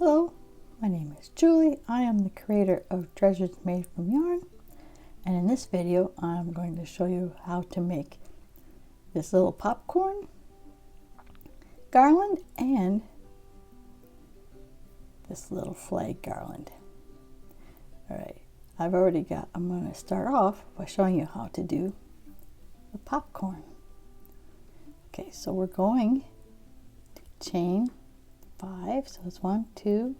Hello, my name is Julie. I am the creator of Treasures Made from Yarn, and in this video I'm going to show you how to make this little popcorn garland and this little flag garland. Alright, I'm going to start off by showing you how to do the popcorn. Okay, so we're going to chain 5, so it's 1, 2,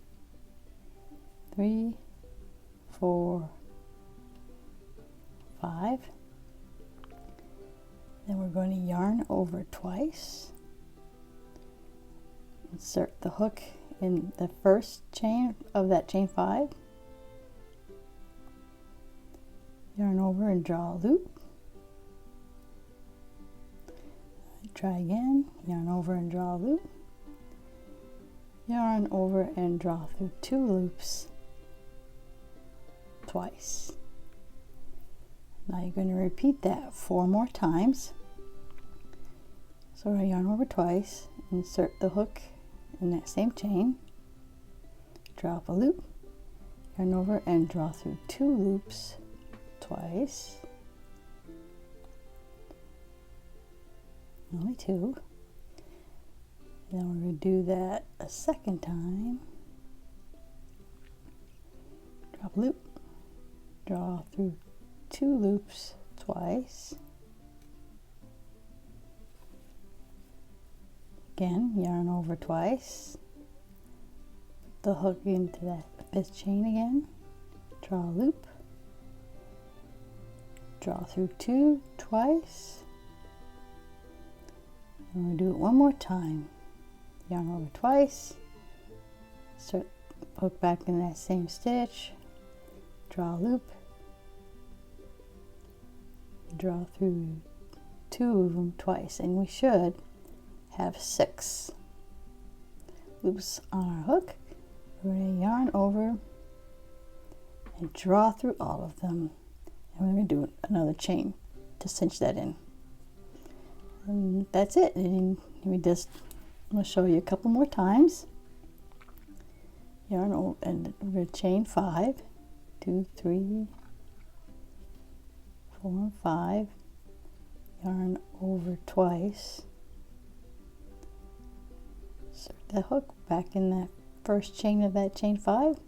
3, 4, 5. Then we're going to yarn over twice. Insert the hook in the first chain of that chain 5. Yarn over and draw a loop. Try again, yarn over and draw a loop. Yarn over and draw through 2 loops twice. Now you're going to repeat that 4 more times. So I yarn over twice, insert the hook in that same chain, drop a loop, yarn over and draw through 2 loops twice. Only 2. Then we're going to do that a second time. Drop a loop, draw through 2 loops twice. Again, yarn over twice. The hook into that 5th chain again. Draw a loop. Draw through 2 twice. And we'll do it one more time. Yarn over twice, start hook back in that same stitch, draw a loop, draw through 2 of them twice, and we should have 6 loops on our hook. We're going to yarn over and draw through all of them, and we're going to do another chain to cinch that in. And that's it. And we just I'm going to show you a couple more times. Yarn over and we're going to chain 5, 2, 3, 4, and 5. Yarn over twice. Insert that hook back in that first chain of that chain 5.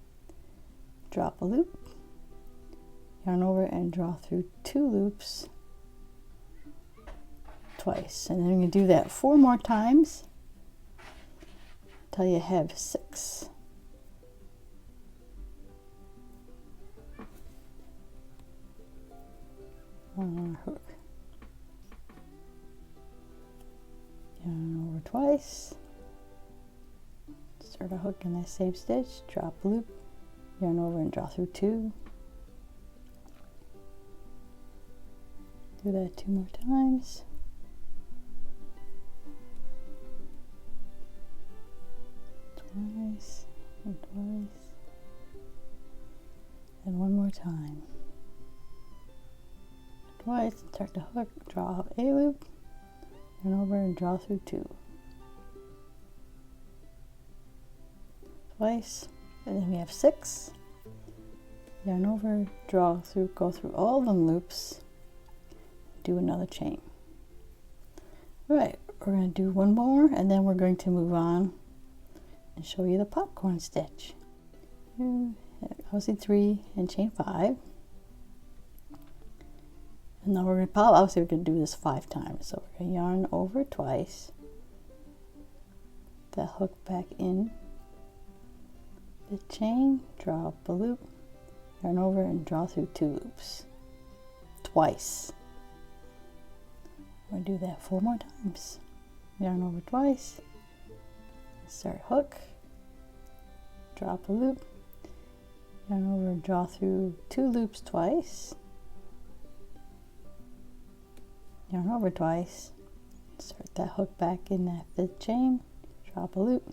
Drop a loop. Yarn over and draw through 2 loops twice. And then we're going to do that 4 more times. Until you have 6. On our hook. Yarn over twice. Insert a hook in that same stitch. Drop a loop. Yarn over and draw through 2. Do that 2 more times. Twice and twice, and one more time. Twice, start the hook, draw a loop, yarn over and draw through 2. Twice, and then we have 6. Yarn over, draw through, go through all the loops, do another chain. Right, we're going to do one more, and then we're going to move on and show you the popcorn stitch. Obviously 3 and chain 5. And now we're going to do this 5 times. So we're going to yarn over twice. The hook back in the chain, draw up a loop, yarn over and draw through 2 loops twice. We're going to do that 4 more times. Yarn over twice. Insert hook, drop a loop, yarn over and draw through 2 loops twice, yarn over twice, insert that hook back in that 5th chain, drop a loop,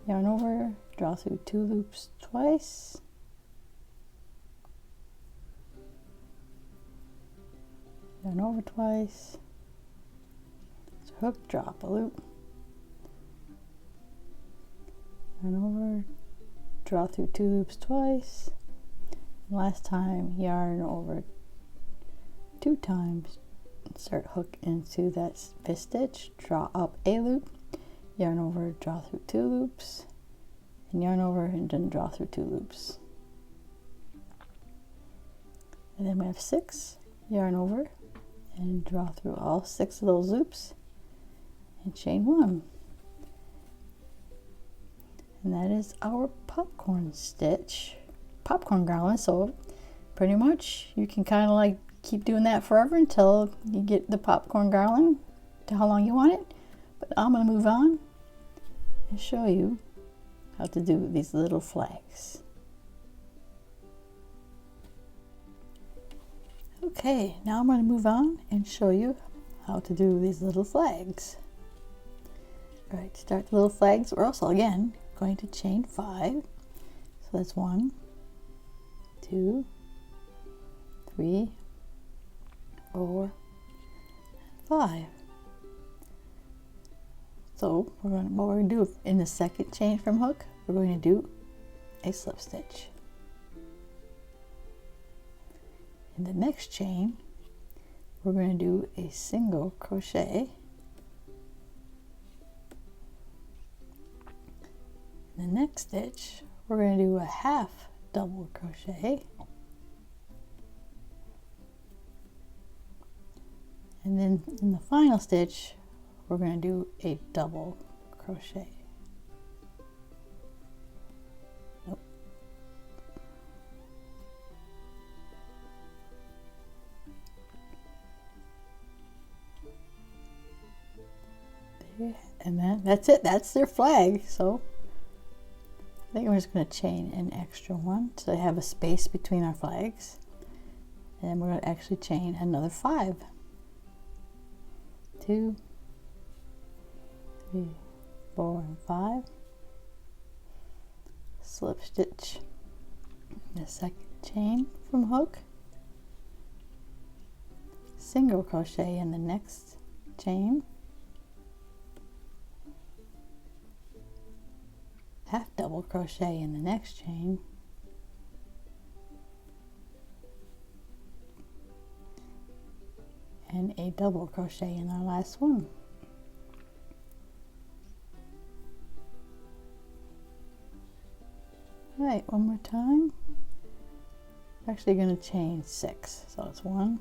yarn over, draw through 2 loops twice, yarn over twice, hook, drop a loop, yarn over, draw through 2 loops twice. Last time, yarn over 2 times, insert hook into that fifth stitch, draw up a loop, yarn over, draw through 2 loops, and yarn over and then draw through 2 loops. And then we have 6, yarn over and draw through all 6 of those loops and chain 1. And that is our popcorn stitch, popcorn garland. So pretty much you can kind of like keep doing that forever until you get the popcorn garland to how long you want it. But I'm going to move on and show you how to do these little flags. Okay, now I'm going to move on and show you how to do these little flags. All right, to start the little flags, we're also again going to chain 5. So that's 1, 2, 3, 4, 5. So what we're going to do in the second chain from hook, we're going to do a slip stitch. In the next chain, we're going to do a single crochet. In the next stitch, we're going to do a half double crochet. And then in the final stitch, we're going to do a double crochet. Nope. There, and then that's it. That's their flag. So I think we're just going to chain an extra one to have a space between our flags. And then we're going to actually chain another 5. 2, 3, 4, and 5. Slip stitch the second chain from hook. Single crochet in the next chain. Half double crochet in the next chain. And a double crochet in our last one. All right, one more time. We're actually going to chain 6. So it's 1,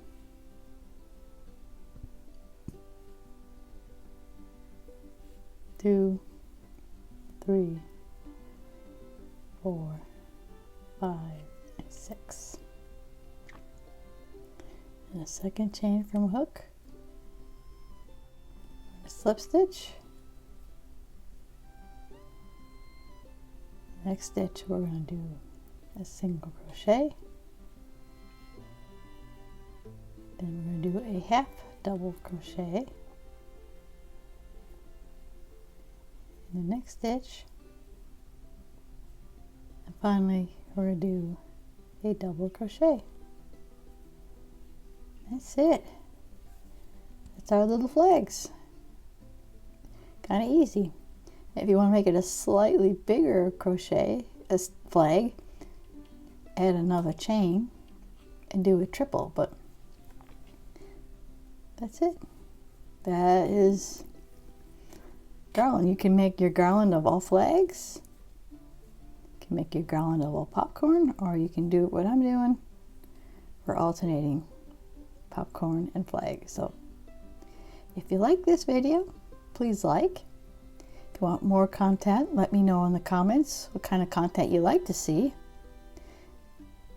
2, 3, 4, 5, and 6. And a second chain from hook, a slip stitch. Next stitch, we're going to do a single crochet. Then we're going to do a half double crochet. In the next stitch, and finally we're going to do a double crochet. That's it. That's our little flags. Kind of easy. If you want to make it a slightly bigger crochet, a flag, add another chain and do a triple, but that's it. That is garland. You can make your garland of all flags. You can make your garland of all popcorn, or you can do what I'm doing. We're alternating popcorn and flag. So if you like this video, please like. If you want more content, let me know in the comments what kind of content you'd like to see.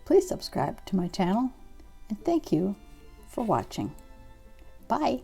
Please subscribe to my channel, and thank you for watching. Bye.